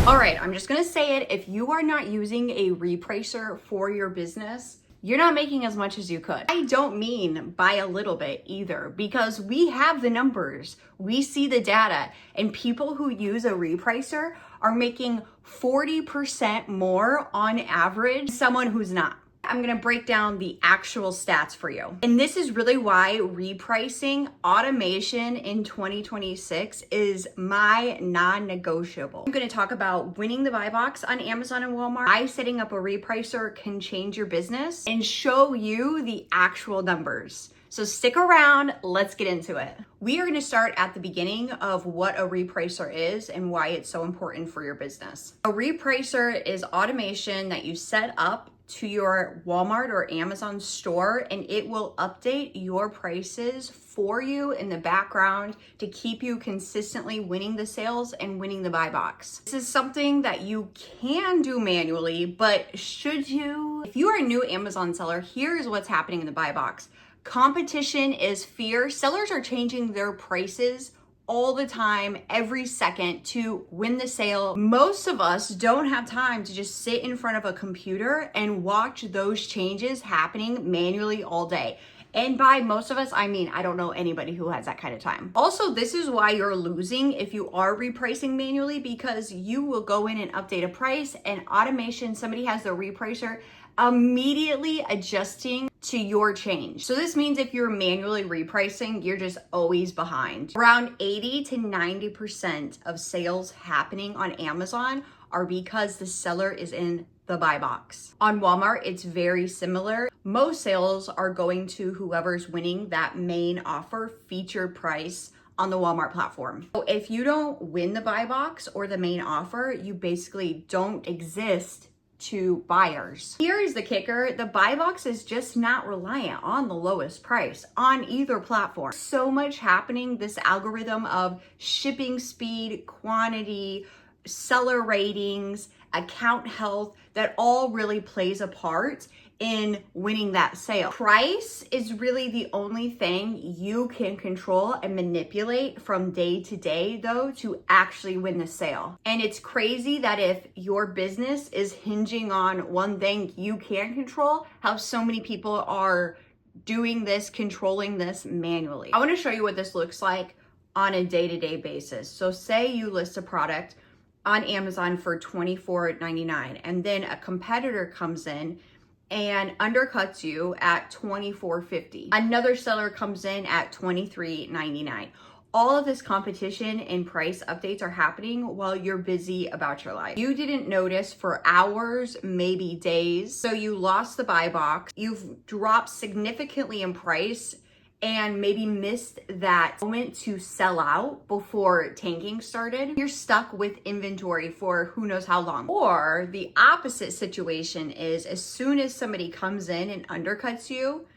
All right, I'm just gonna say it. If you are not using a repricer for your business, you're not making as much as you could. I don't mean by a little bit either, because we have the numbers, we see the data, and people who use a repricer are making 40% more on average than someone who's not. I'm gonna break down the actual stats for you. And this is really why repricing automation in 2026 is my non-negotiable. I'm gonna talk about winning the buy box on Amazon and Walmart, why setting up a repricer can change your business, and show you the actual numbers. So stick around, let's get into it. We are gonna start at the beginning of what a repricer is and why it's so important for your business. A repricer is automation that you set up to your Walmart or Amazon store, and it will update your prices for you in the background to keep you consistently winning the sales and winning the buy box. This is something that you can do manually, but should you? If you are a new Amazon seller, here's what's happening in the buy box. Competition is fierce. Sellers are changing their prices all the time, every second, to win the sale. Most of us don't have time to just sit in front of a computer and watch those changes happening manually all day. And by most of us, I mean, I don't know anybody who has that kind of time. Also, this is why you're losing if you are repricing manually, because you will go in and update a price, and automation, somebody has the repricer immediately adjusting to your change. So this means if you're manually repricing, you're just always behind. Around 80 to 90% of sales happening on Amazon are because the seller is in the buy box. On Walmart, it's very similar. Most sales are going to whoever's winning that main offer featured price on the Walmart platform. So if you don't win the buy box or the main offer, you basically don't exist to buyers. Here is the kicker. The buy box is just not reliant on the lowest price on either platform. So much happening, this algorithm of shipping speed, quantity, seller ratings, account health, that all really plays a part in winning that sale. Price is really the only thing you can control and manipulate from day to day, though, to actually win the sale. And it's crazy that if your business is hinging on one thing you can control, how so many people are doing this, controlling this manually. I want to show you what this looks like on a day-to-day basis. So say you list a product on Amazon for $24.99, and then a competitor comes in and undercuts you at $24.50. Another seller comes in at $23.99. All of this competition and price updates are happening while you're busy about your life. You didn't notice for hours, maybe days. So you lost the buy box. You've dropped significantly in price and maybe missed that moment to sell out before tanking started. You're stuck with inventory for who knows how long. Or the opposite situation is, as soon as somebody comes in and undercuts you,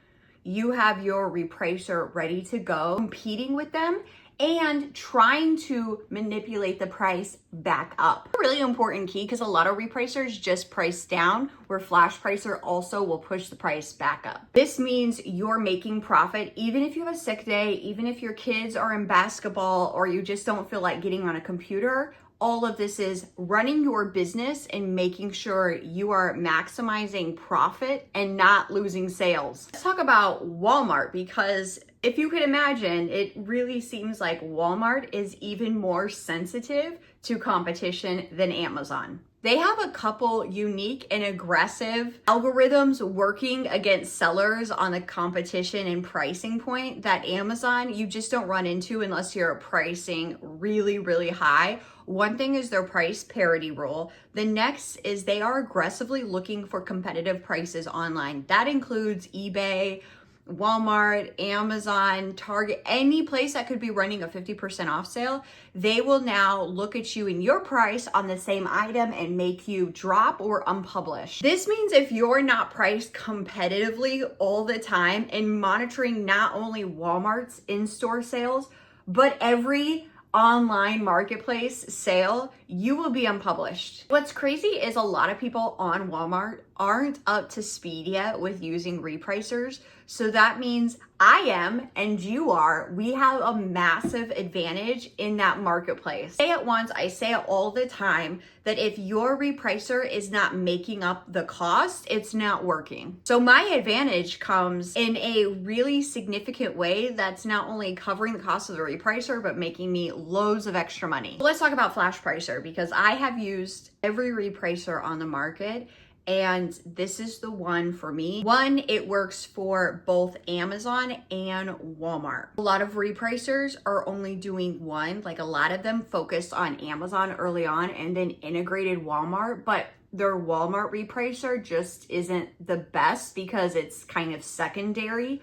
you have your repricer ready to go, competing with them and trying to manipulate the price back up. A really important key, because a lot of repricers just price down, where FlashPricer also will push the price back up. This means you're making profit even if you have a sick day, even if your kids are in basketball, or you just don't feel like getting on a computer. All of this is running your business and making sure you are maximizing profit and not losing sales. Let's talk about Walmart, because if you could imagine, it really seems like Walmart is even more sensitive to competition than Amazon. They have a couple unique and aggressive algorithms working against sellers on the competition and pricing point that Amazon, you just don't run into unless you're pricing really, really high. One thing is their price parity rule. The next is they are aggressively looking for competitive prices online. That includes eBay, Walmart, Amazon, Target, any place that could be running a 50% off sale. They will now look at you and your price on the same item and make you drop or unpublish. This means if you're not priced competitively all the time and monitoring not only Walmart's in-store sales, but every online marketplace sale, you will be unpublished. What's crazy is a lot of people on Walmart aren't up to speed yet with using repricers. So that means I am and you are, we have a massive advantage in that marketplace. I say it once, I say it all the time, that if your repricer is not making up the cost, it's not working. So my advantage comes in a really significant way that's not only covering the cost of the repricer, but making me loads of extra money. Let's talk about FlashPricer, because I have used every repricer on the market, and this is the one for me. One, it works for both Amazon and Walmart. A lot of repricers are only doing one, like a lot of them focused on Amazon early on and then integrated Walmart, but their Walmart repricer just isn't the best because it's kind of secondary.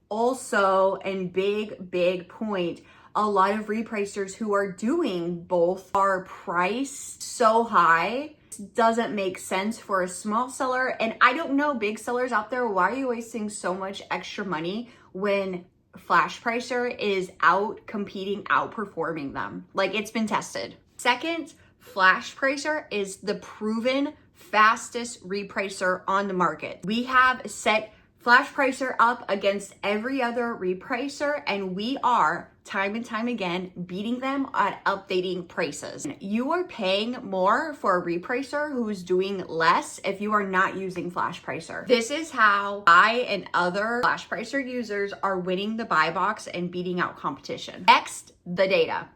Also, and big point, a lot of repricers who are doing both are priced so high, doesn't make sense for a small seller. And I don't know, big sellers out there, why are you wasting so much extra money when FlashPricer is outperforming them? Like, it's been tested. Second, FlashPricer is the proven fastest repricer on the market. We have set FlashPricer up against every other repricer, and we are time and time again beating them on updating prices. You are paying more for a repricer who's doing less if you are not using FlashPricer. This is how I and other FlashPricer users are winning the buy box and beating out competition. Next, the data.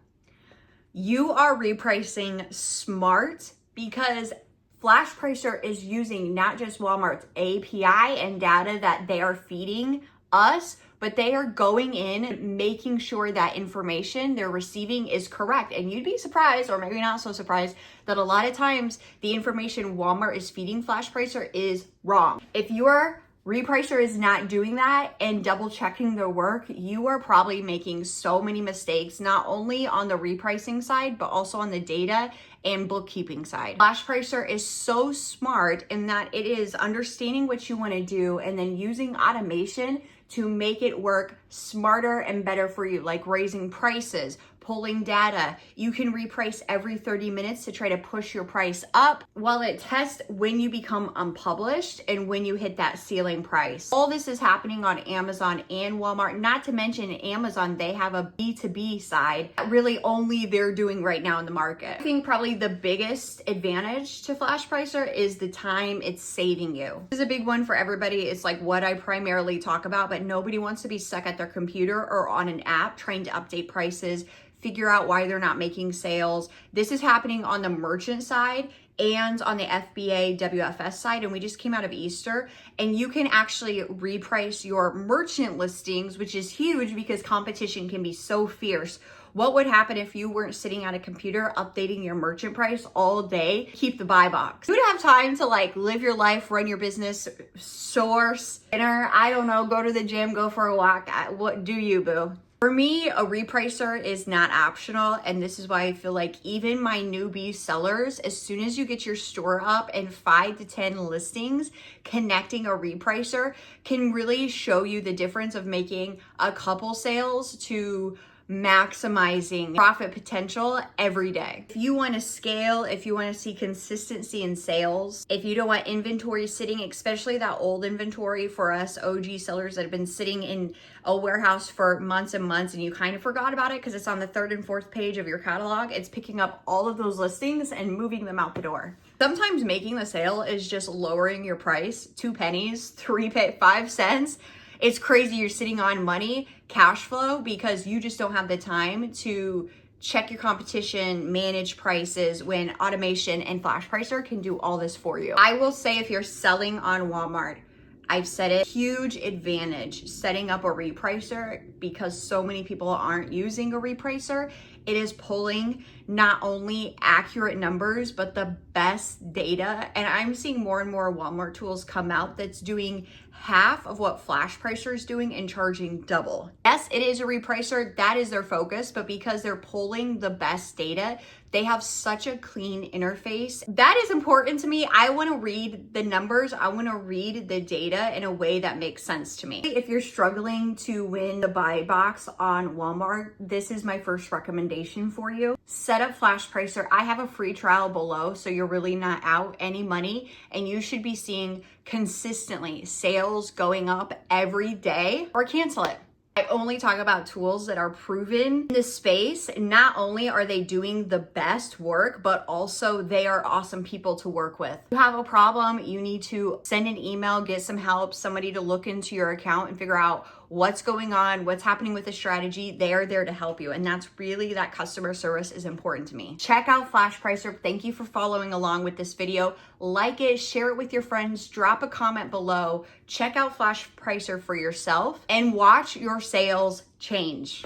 You are repricing smart because FlashPricer is using not just Walmart's API and data that they are feeding us, but they are going in, making sure that information they're receiving is correct. And you'd be surprised, or maybe not so surprised, that a lot of times the information Walmart is feeding FlashPricer is wrong. If your repricer is not doing that and double checking their work, you are probably making so many mistakes, not only on the repricing side, but also on the data and bookkeeping side. FlashPricer is so smart in that it is understanding what you want to do and then using automation to make it work smarter and better for you, like raising prices, pulling data. You can reprice every 30 minutes to try to push your price up while it tests when you become unpublished and when you hit that ceiling price. All this is happening on Amazon and Walmart, not to mention Amazon, they have a B2B side that really only they're doing right now in the market. I think probably the biggest advantage to FlashPricer is the time it's saving you. This is a big one for everybody. It's like what I primarily talk about, but nobody wants to be stuck at their computer or on an app trying to update prices, figure out why they're not making sales. This is happening on the merchant side and on the FBA WFS side. And we just came out of Easter, and you can actually reprice your merchant listings, which is huge because competition can be so fierce. What would happen if you weren't sitting at a computer updating your merchant price all day? Keep the buy box. You would have time to like live your life, run your business, source dinner, I don't know, go to the gym, go for a walk. What do you, boo? For me, a repricer is not optional, and this is why I feel like even my newbie sellers, as soon as you get your store up and 5 to 10 listings, connecting a repricer can really show you the difference of making a couple sales to maximizing profit potential every day. If you want to scale, if you want to see consistency in sales, if you don't want inventory sitting, especially that old inventory for us OG sellers that have been sitting in a warehouse for months and months and you kind of forgot about it because it's on the 3rd and 4th page of your catalog, it's picking up all of those listings and moving them out the door. Sometimes making the sale is just lowering your price 2 pennies, 5 cents. It's crazy. You're sitting on money, cash flow, because you just don't have the time to check your competition, manage prices, when automation and FlashPricer can do all this for you. I will say, if you're selling on Walmart, I've said it, huge advantage setting up a repricer because so many people aren't using a repricer. It is pulling not only accurate numbers, but the best data. And I'm seeing more and more Walmart tools come out that's doing half of what FlashPricer is doing and charging double. Yes, it is a repricer. That is their focus, but because they're pulling the best data, they have such a clean interface. That is important to me. I want to read the numbers. I want to read the data in a way that makes sense to me. If you're struggling to win the buy box on Walmart, this is my first recommendation for you. Set set up FlashPricer. I have a free trial below, so you're really not out any money, and you should be seeing consistently sales going up every day, or cancel it. I only talk about tools that are proven in this space. Not only are they doing the best work, but also they are awesome people to work with. If you have a problem, you need to send an email, get some help, somebody to look into your account and figure out what's going on, what's happening with the strategy. They are there to help you. And that's really, that customer service is important to me. Check out FlashPricer. Thank you for following along with this video. Like it, share it with your friends, drop a comment below. Check out FlashPricer for yourself and watch your sales change.